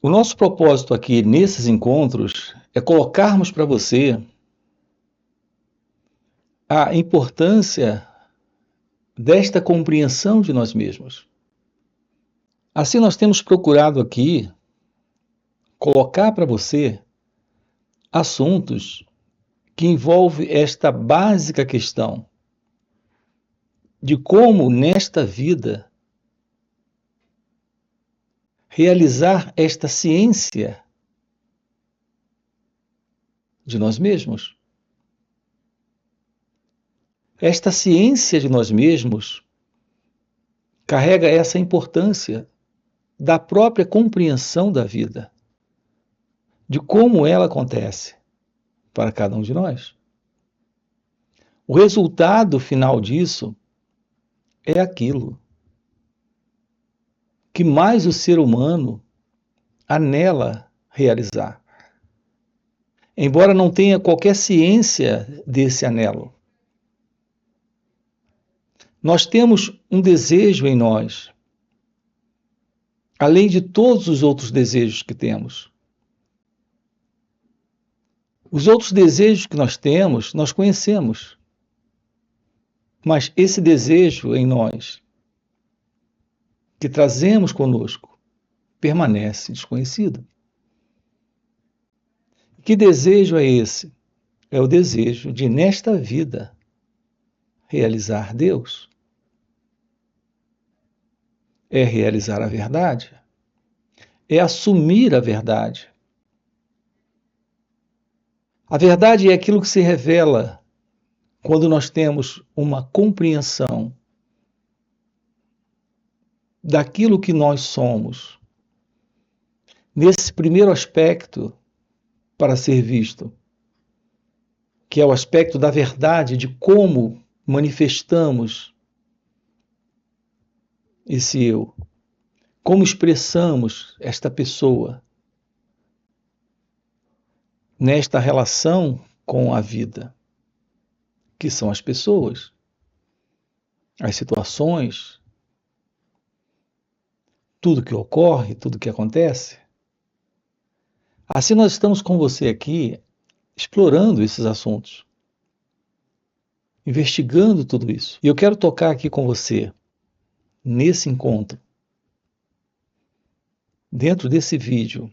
O nosso propósito aqui nesses encontros é colocarmos para você a importância desta compreensão de nós mesmos. Assim, nós temos procurado aqui colocar para você assuntos que envolvem esta básica questão de como, nesta vida, realizar esta ciência de nós mesmos. Esta ciência de nós mesmos carrega essa importância da própria compreensão da vida, de como ela acontece para cada um de nós. O resultado final disso é aquilo que mais o ser humano anela realizar, embora não tenha qualquer ciência desse anelo. Nós temos um desejo em nós, além de todos os outros desejos que temos. Os outros desejos que nós temos, nós conhecemos. Mas esse desejo em nós, que trazemos conosco, permanece desconhecido. Que desejo é esse? É o desejo de, nesta vida, realizar Deus. É realizar a verdade. É assumir a verdade. A verdade é aquilo que se revela quando nós temos uma compreensão daquilo que nós somos. Nesse primeiro aspecto para ser visto, que é o aspecto da verdade, de como manifestamos esse eu, como expressamos esta pessoa nesta relação com a vida, que são as pessoas, as situações, tudo que ocorre, tudo que acontece. Assim nós estamos com você aqui explorando esses assuntos, investigando tudo isso. E eu quero tocar aqui com você, nesse encontro, dentro desse vídeo,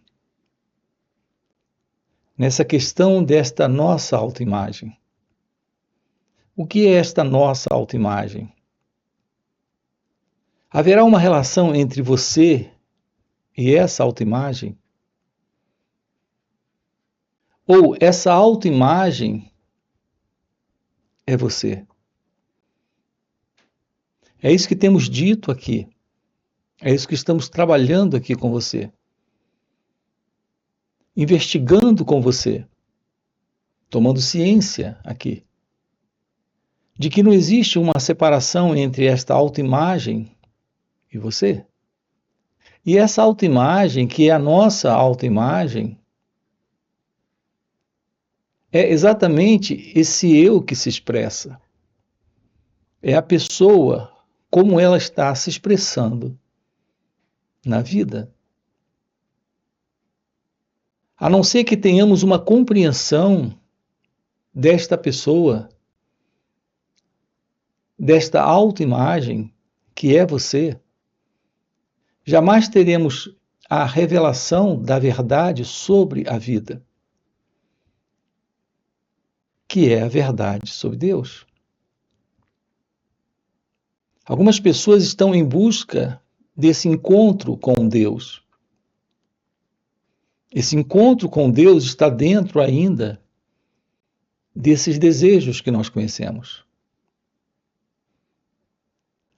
nessa questão desta nossa autoimagem. O que é esta nossa autoimagem? Haverá uma relação entre você e essa autoimagem? Ou essa autoimagem é você? É isso que temos dito aqui. É isso que estamos trabalhando aqui com você. Investigando com você. Tomando ciência aqui. De que não existe uma separação entre esta autoimagem e você. E essa autoimagem, que é a nossa autoimagem, é exatamente esse eu que se expressa. É a pessoa como ela está se expressando na vida. A não ser que tenhamos uma compreensão desta pessoa, desta autoimagem que é você, jamais teremos a revelação da verdade sobre a vida, que é a verdade sobre Deus. Algumas pessoas estão em busca desse encontro com Deus. Esse encontro com Deus está dentro ainda desses desejos que nós conhecemos.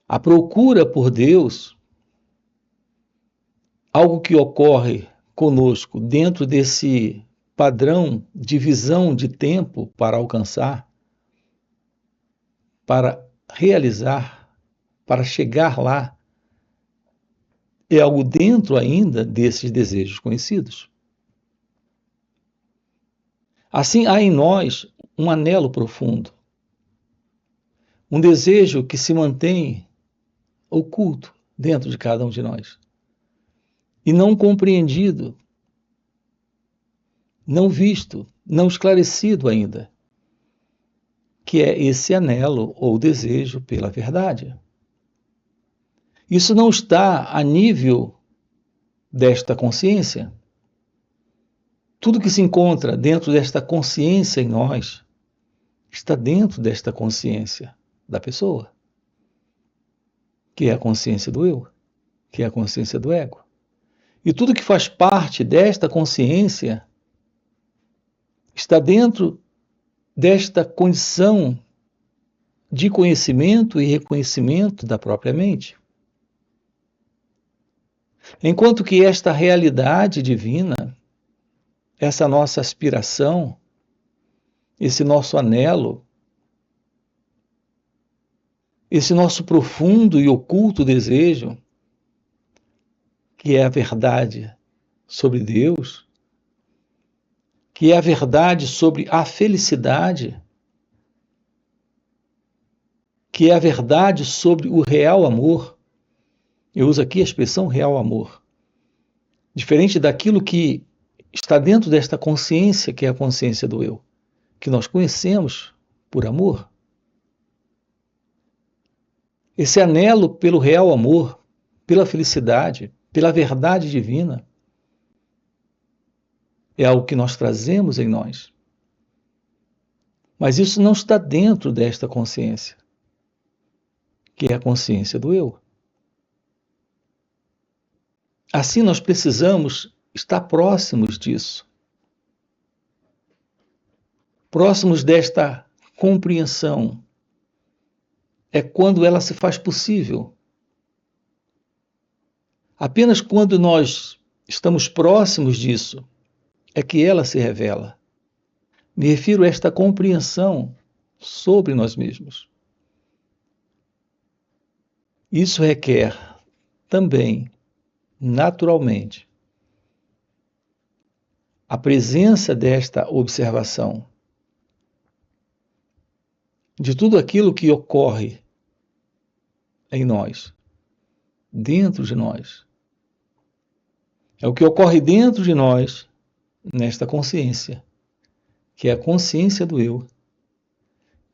A procura por Deus, algo que ocorre conosco dentro desse padrão de visão de tempo para alcançar, para realizar, para chegar lá, é algo dentro ainda desses desejos conhecidos. Assim, há em nós um anelo profundo, um desejo que se mantém oculto dentro de cada um de nós e não compreendido não visto, não esclarecido ainda, que é esse anelo ou desejo pela verdade. Isso não está a nível desta consciência. Tudo que se encontra dentro desta consciência em nós está dentro desta consciência da pessoa, que é a consciência do eu, que é a consciência do ego. E tudo que faz parte desta consciência está dentro desta condição de conhecimento e reconhecimento da própria mente. Enquanto que esta realidade divina, essa nossa aspiração, esse nosso anelo, esse nosso profundo e oculto desejo, que é a verdade sobre Deus, que é a verdade sobre a felicidade, que é a verdade sobre o real amor. Eu uso aqui a expressão real amor. Diferente daquilo que está dentro desta consciência, que é a consciência do eu, que nós conhecemos por amor. Esse anelo pelo real amor, pela felicidade, pela verdade divina, é algo que nós trazemos em nós. Mas isso não está dentro desta consciência, que é a consciência do eu. Assim, nós precisamos estar próximos disso, próximos desta compreensão. É quando ela se faz possível. Apenas quando nós estamos próximos disso é que ela se revela. Me refiro a esta compreensão sobre nós mesmos. Isso requer também, naturalmente, a presença desta observação de tudo aquilo que ocorre em nós, dentro de nós. É o que ocorre dentro de nós, nesta consciência, que é a consciência do eu,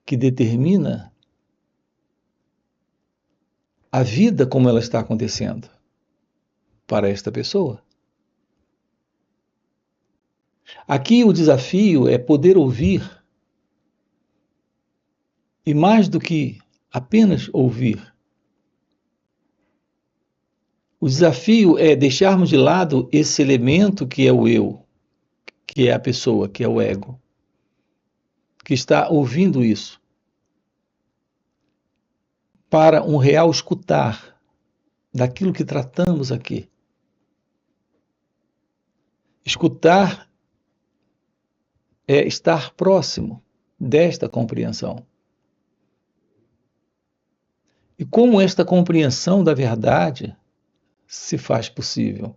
que determina a vida como ela está acontecendo para esta pessoa. Aqui o desafio é poder ouvir, e mais do que apenas ouvir, o desafio é deixarmos de lado esse elemento que é o eu, que é a pessoa, que é o ego, que está ouvindo isso, para um real escutar daquilo que tratamos aqui. Escutar é estar próximo desta compreensão. E como esta compreensão da verdade se faz possível?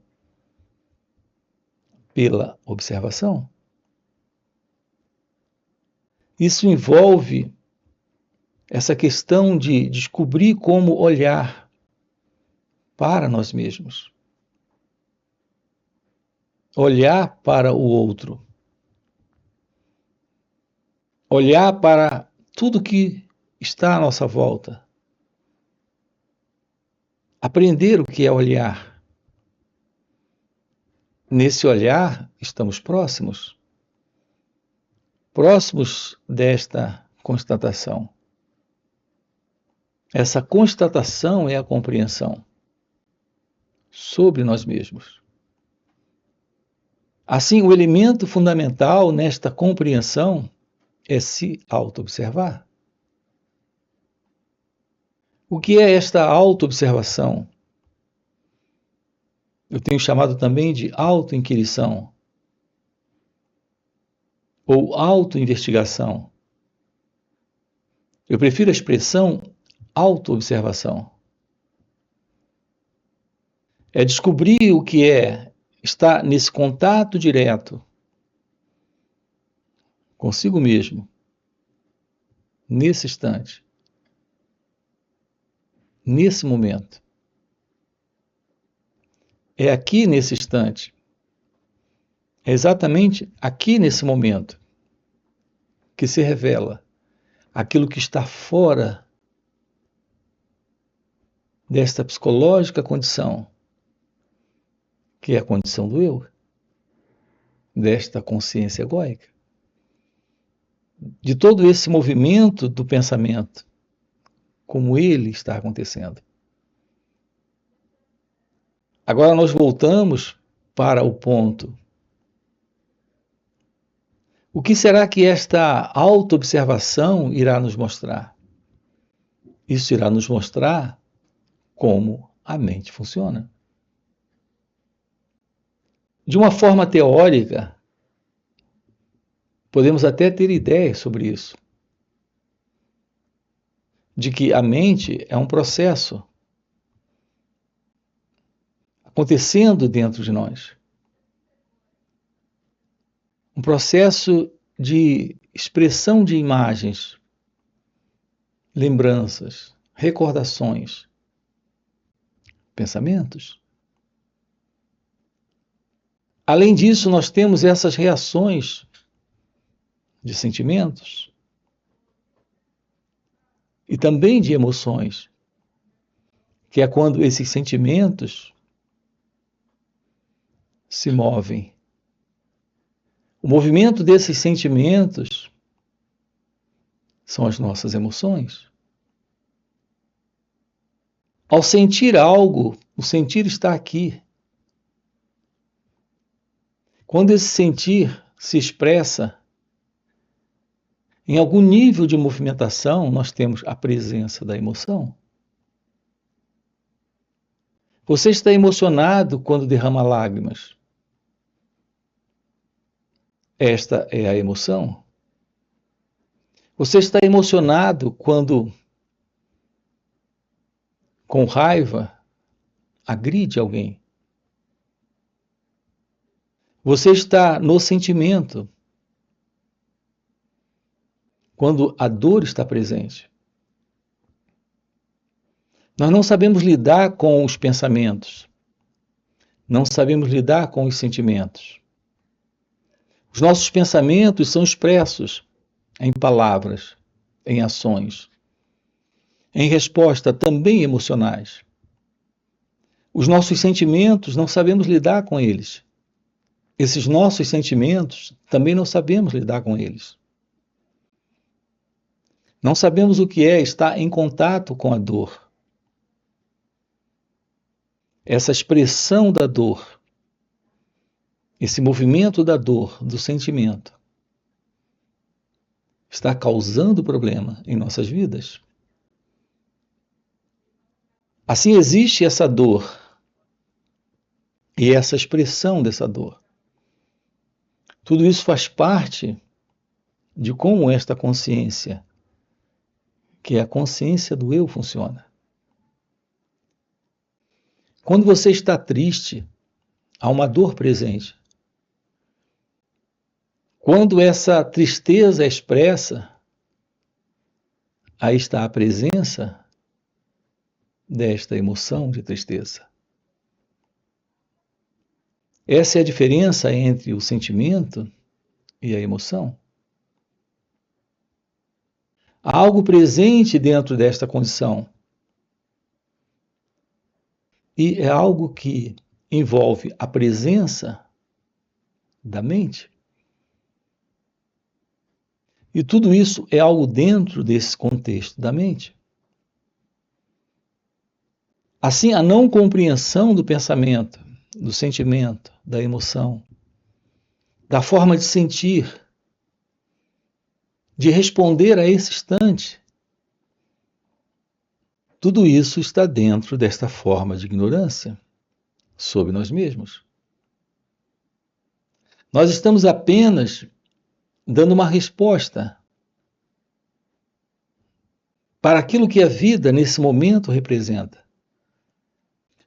Pela observação. Isso envolve essa questão de descobrir como olhar para nós mesmos. Olhar para o outro. Olhar para tudo que está à nossa volta. Aprender o que é olhar. Nesse olhar, estamos próximos. Próximos desta constatação. Essa constatação é a compreensão sobre nós mesmos. Assim, o elemento fundamental nesta compreensão é se auto-observar. O que é esta auto-observação? Eu tenho chamado também de auto-inquirição ou auto-investigação. Eu prefiro a expressão auto-observação. É descobrir o que é estar nesse contato direto consigo mesmo, nesse instante, nesse momento. É aqui nesse instante É exatamente aqui nesse momento que se revela aquilo que está fora desta psicológica condição, que é a condição do eu, desta consciência egóica, de todo esse movimento do pensamento, como ele está acontecendo. Agora nós voltamos para o ponto. O que será que esta autoobservação irá nos mostrar? Isso irá nos mostrar como a mente funciona. De uma forma teórica, podemos até ter ideias sobre isso. De que a mente é um processo acontecendo dentro de nós. Um processo de expressão de imagens, lembranças, recordações, pensamentos. Além disso, nós temos essas reações de sentimentos e também de emoções, que é quando esses sentimentos se movem. O movimento desses sentimentos são as nossas emoções. Ao sentir algo, o sentir está aqui. Quando esse sentir se expressa em algum nível de movimentação, nós temos a presença da emoção. Você está emocionado quando derrama lágrimas. Esta é a emoção. Você está emocionado quando, com raiva, agride alguém. Você está no sentimento quando a dor está presente. Nós não sabemos lidar com os pensamentos, não sabemos lidar com os sentimentos. Os nossos pensamentos são expressos em palavras, em ações, em resposta também emocionais. Os nossos sentimentos, não sabemos lidar com eles. Esses nossos sentimentos, também não sabemos lidar com eles. Não sabemos o que é estar em contato com a dor. Essa expressão da dor, esse movimento da dor, do sentimento, está causando problema em nossas vidas. Assim existe essa dor e essa expressão dessa dor. Tudo isso faz parte de como esta consciência, que é a consciência do eu, funciona. Quando você está triste, há uma dor presente. Quando essa tristeza é expressa, aí está a presença desta emoção de tristeza. Essa é a diferença entre o sentimento e a emoção. Há algo presente dentro desta condição. E é algo que envolve a presença da mente. E tudo isso é algo dentro desse contexto da mente. Assim, a não compreensão do pensamento, do sentimento, da emoção, da forma de sentir, de responder a esse instante, tudo isso está dentro desta forma de ignorância sobre nós mesmos. Nós estamos apenas dando uma resposta para aquilo que a vida nesse momento representa.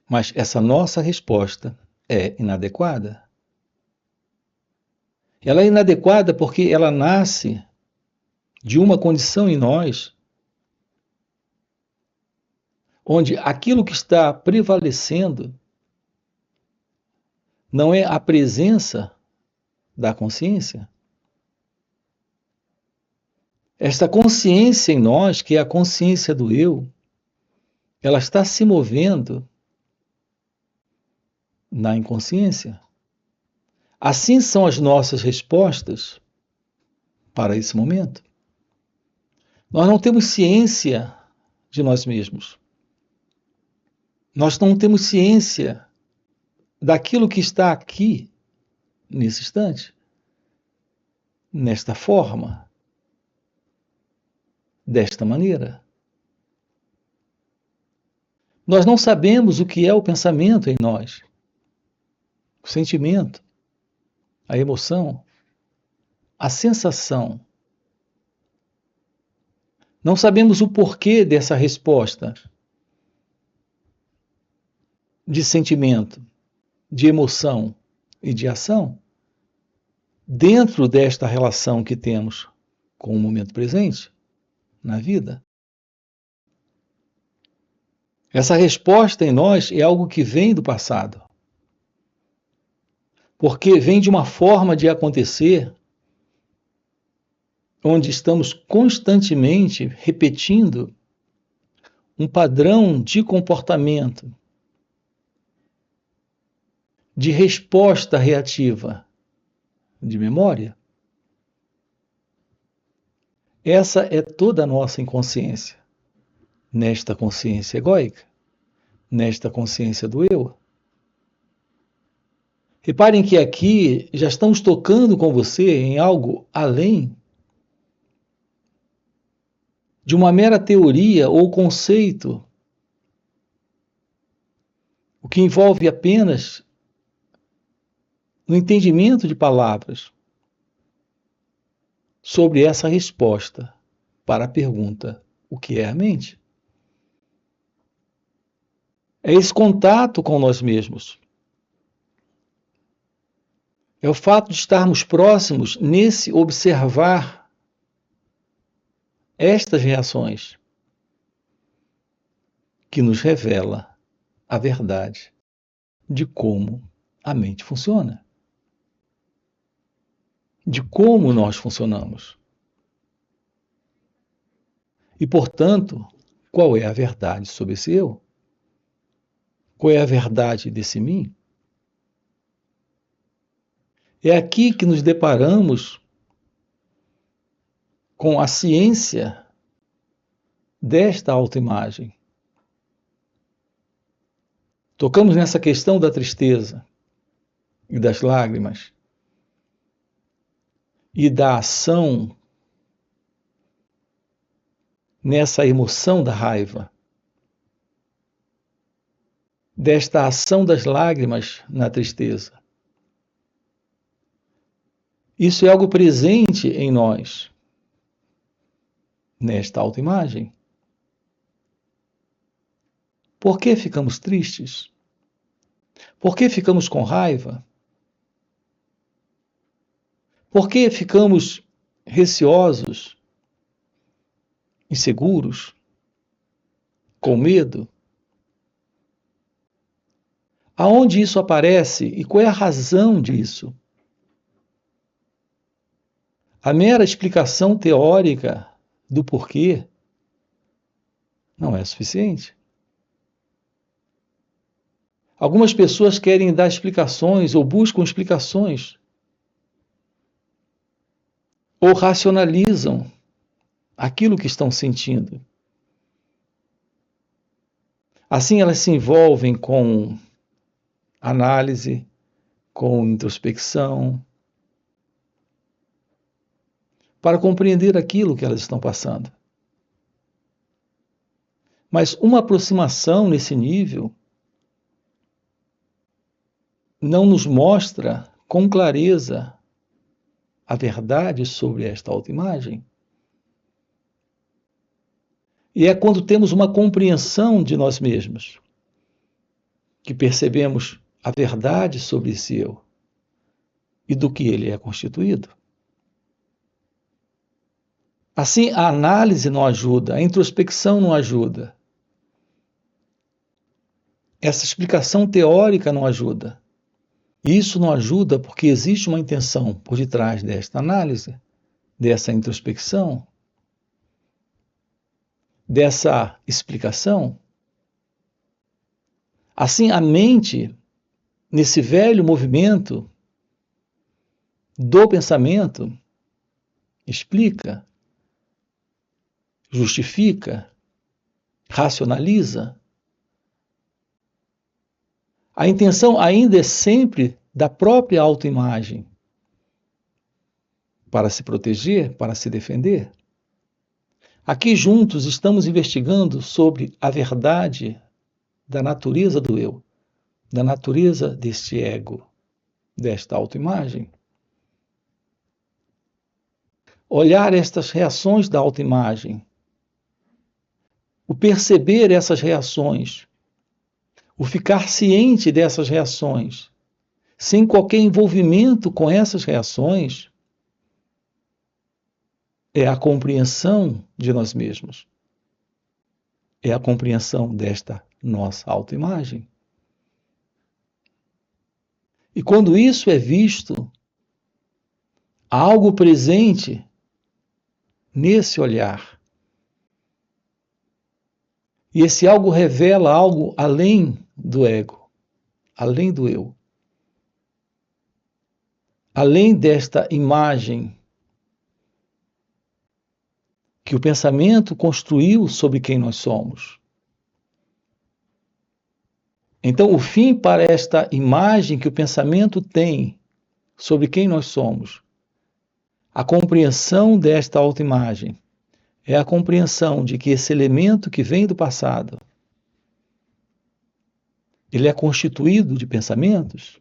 Mas essa nossa resposta é inadequada. Ela é inadequada porque ela nasce de uma condição em nós onde aquilo que está prevalecendo não é a presença da consciência. Esta consciência em nós, que é a consciência do eu, ela está se movendo na inconsciência. Assim são as nossas respostas para esse momento. Nós não temos ciência de nós mesmos. Nós não temos ciência daquilo que está aqui, nesse instante, nesta forma, desta maneira. Nós não sabemos o que é o pensamento em nós, o sentimento, a emoção, a sensação. Não sabemos o porquê dessa resposta de sentimento, de emoção e de ação dentro desta relação que temos com o momento presente na vida. Essa resposta em nós é algo que vem do passado, porque vem de uma forma de acontecer onde estamos constantemente repetindo um padrão de comportamento, de resposta reativa, de memória. Essa é toda a nossa inconsciência, nesta consciência egóica, nesta consciência do eu. Reparem que aqui já estamos tocando com você em algo além de uma mera teoria ou conceito, o que envolve apenas no entendimento de palavras sobre essa resposta para a pergunta: o que é a mente? É esse contato com nós mesmos. É o fato de estarmos próximos nesse observar estas reações que nos revela a verdade de como a mente funciona, de como nós funcionamos. E, portanto, qual é a verdade sobre esse eu? Qual é a verdade desse mim? É aqui que nos deparamos com a ciência desta autoimagem. Tocamos nessa questão da tristeza e das lágrimas e da ação nessa emoção da raiva, desta ação das lágrimas na tristeza. Isso é algo presente em nós, nesta autoimagem. Por que ficamos tristes? Por que ficamos com raiva? Por que ficamos receosos, inseguros, com medo? Aonde isso aparece e qual é a razão disso? A mera explicação teórica do porquê não é suficiente. Algumas pessoas querem dar explicações ou buscam explicações ou racionalizam aquilo que estão sentindo. Assim, elas se envolvem com análise, com introspecção, para compreender aquilo que elas estão passando. Mas uma aproximação nesse nível não nos mostra com clareza a verdade sobre esta autoimagem. E é quando temos uma compreensão de nós mesmos que percebemos a verdade sobre esse eu e do que ele é constituído. Assim, a análise não ajuda, a introspecção não ajuda. Essa explicação teórica não ajuda. E isso não ajuda porque existe uma intenção por detrás desta análise, dessa introspecção, dessa explicação. Assim, a mente, nesse velho movimento do pensamento, explica, justifica, racionaliza. A intenção ainda é sempre da própria autoimagem, para se proteger, para se defender. Aqui juntos estamos investigando sobre a verdade da natureza do eu, da natureza deste ego, desta autoimagem. Olhar estas reações da autoimagem, o perceber essas reações, o ficar ciente dessas reações, sem qualquer envolvimento com essas reações, é a compreensão de nós mesmos. É a compreensão desta nossa autoimagem. E quando isso é visto, há algo presente nesse olhar. E esse algo revela algo além do ego, além do eu. Além desta imagem que o pensamento construiu sobre quem nós somos. Então, o fim para esta imagem que o pensamento tem sobre quem nós somos, a compreensão desta autoimagem, é a compreensão de que esse elemento que vem do passado, ele é constituído de pensamentos,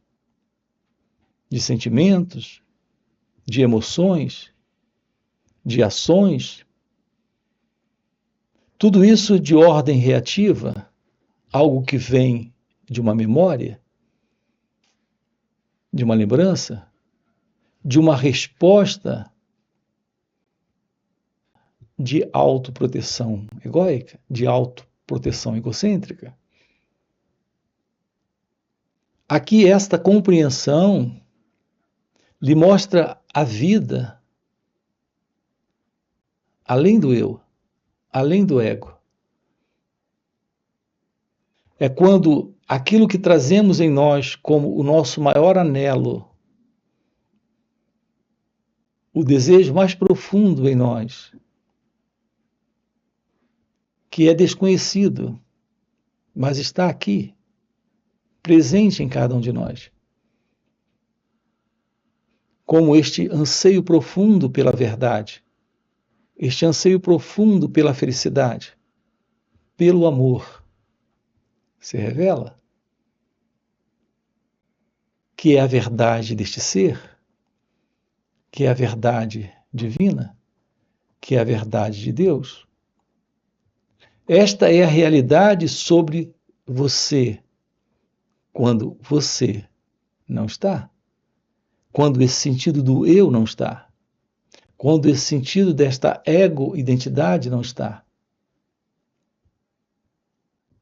de sentimentos, de emoções, de ações, tudo isso de ordem reativa, algo que vem de uma memória, de uma lembrança, de uma resposta de autoproteção egóica, de autoproteção egocêntrica. Aqui esta compreensão lhe mostra a vida além do eu, além do ego. É quando aquilo que trazemos em nós como o nosso maior anelo, o desejo mais profundo em nós, que é desconhecido, mas está aqui, presente em cada um de nós. Como este anseio profundo pela verdade, este anseio profundo pela felicidade, pelo amor, se revela, que é a verdade deste ser, que é a verdade divina, que é a verdade de Deus. Esta é a realidade sobre você, quando você não está, quando esse sentido do eu não está, quando esse sentido desta ego-identidade não está.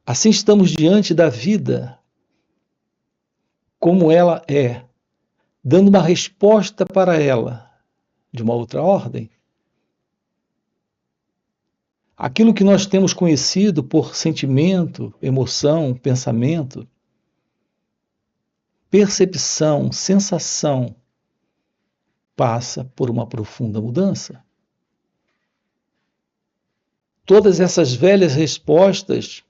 Assim estamos diante da vida como ela é, dando uma resposta para ela de uma outra ordem. Aquilo que nós temos conhecido por sentimento, emoção, pensamento, percepção, sensação, passa por uma profunda mudança. Todas essas velhas respostas,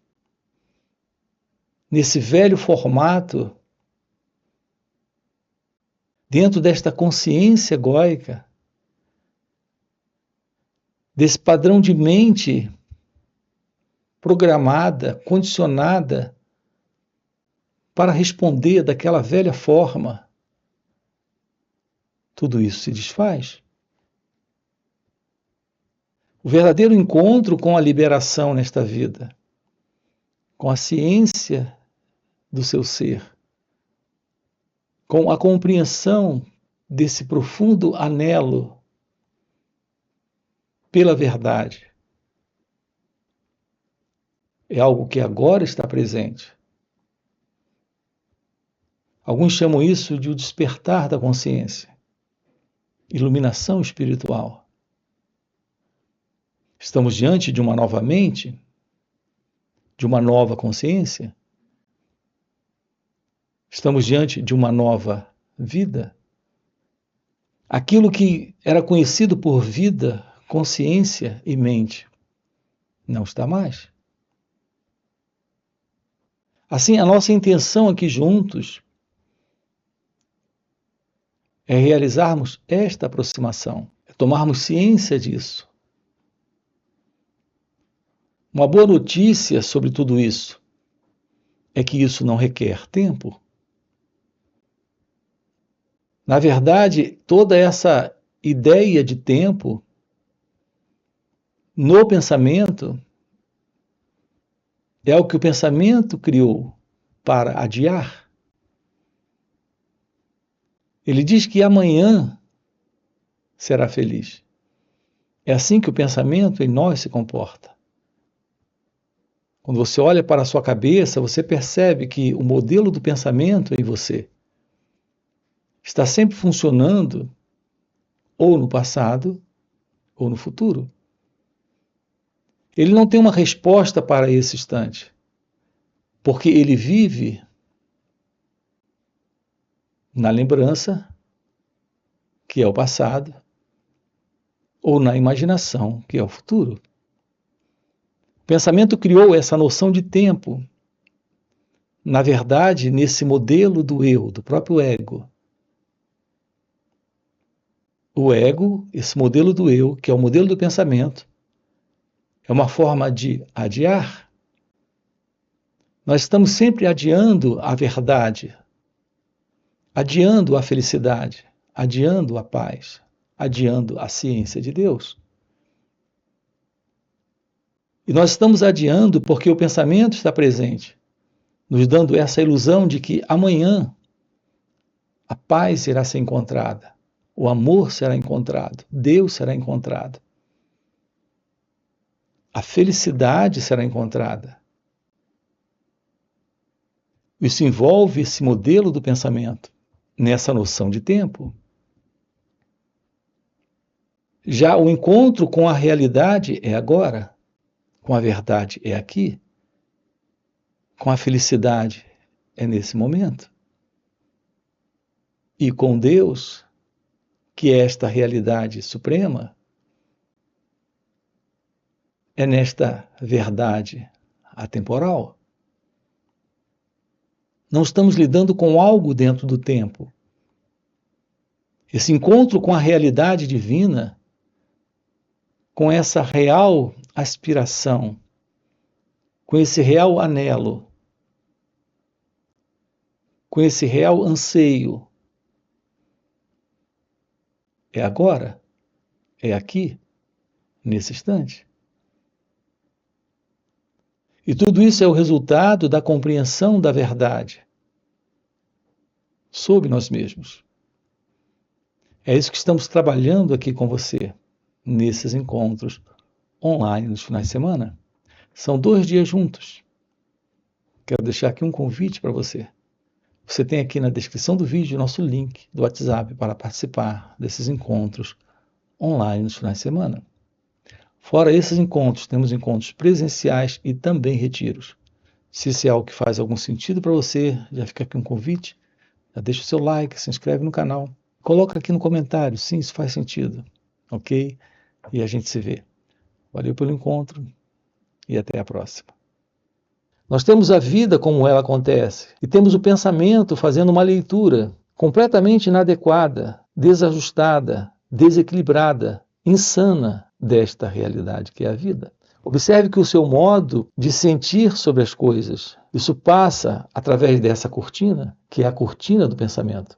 nesse velho formato, dentro desta consciência egóica, desse padrão de mente programada, condicionada para responder daquela velha forma, tudo isso se desfaz. O verdadeiro encontro com a liberação nesta vida, com a ciência do seu ser, com a compreensão desse profundo anelo pela verdade, é algo que agora está presente. Alguns chamam isso de o despertar da consciência, iluminação espiritual. Estamos diante de uma nova mente, de uma nova consciência. Estamos diante de uma nova vida. Aquilo que era conhecido por vida, consciência e mente não está mais. Assim, a nossa intenção aqui juntos é realizarmos esta aproximação, é tomarmos ciência disso. Uma boa notícia sobre tudo isso é que isso não requer tempo. Na verdade, toda essa ideia de tempo no pensamento é o que o pensamento criou para adiar. Ele diz que amanhã será feliz. É assim que o pensamento em nós se comporta. Quando você olha para a sua cabeça, você percebe que o modelo do pensamento em você está sempre funcionando ou no passado ou no futuro. Ele não tem uma resposta para esse instante, porque ele vive na lembrança, que é o passado, ou na imaginação, que é o futuro. O pensamento criou essa noção de tempo, na verdade, nesse modelo do eu, do próprio ego. O ego, esse modelo do eu, que é o modelo do pensamento, é uma forma de adiar. Nós estamos sempre adiando a verdade, adiando a felicidade, adiando a paz, adiando a ciência de Deus. E nós estamos adiando porque o pensamento está presente, nos dando essa ilusão de que amanhã a paz irá ser encontrada, o amor será encontrado, Deus será encontrado. A felicidade será encontrada. Isso envolve esse modelo do pensamento, nessa noção de tempo. Já o encontro com a realidade é agora, com a verdade é aqui, com a felicidade é nesse momento. E com Deus, que é esta realidade suprema, é nesta verdade atemporal. Não estamos lidando com algo dentro do tempo. Esse encontro com a realidade divina, com essa real aspiração, com esse real anelo, com esse real anseio, é agora, é aqui, nesse instante. E tudo isso é o resultado da compreensão da verdade sobre nós mesmos. É isso que estamos trabalhando aqui com você, nesses encontros online nos finais de semana. São 2 dias juntos. Quero deixar aqui um convite para você. Você tem aqui na descrição do vídeo nosso link do WhatsApp para participar desses encontros online nos finais de semana. Fora esses encontros, temos encontros presenciais e também retiros. Se isso é algo que faz algum sentido para você, já fica aqui um convite. Já deixa o seu like, se inscreve no canal. Coloca aqui no comentário, sim, isso faz sentido. Ok? E a gente se vê. Valeu pelo encontro e até a próxima. Nós temos a vida como ela acontece e temos o pensamento fazendo uma leitura completamente inadequada, desajustada, desequilibrada, insana desta realidade que é a vida. Observe que o seu modo de sentir sobre as coisas, isso passa através dessa cortina, que é a cortina do pensamento.